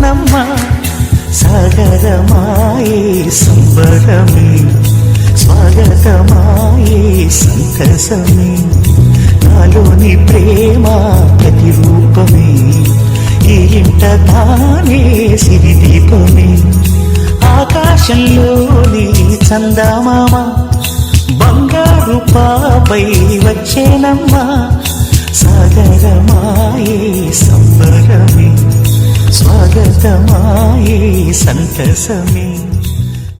వచ్చేనమ్మా సాగరమాయే సంబరమే స్వాగతమాయే సంతసమే నాలోని ప్రేమ ప్రతిరూపమే ఈ ఇంట తానే సిరిదీపమే ఆకాశంలోని చందమామ బంగారు పాపై వచ్చేనమ్మా సాగరమాయే సంబరమే స్వాగతమాయే సంతసమే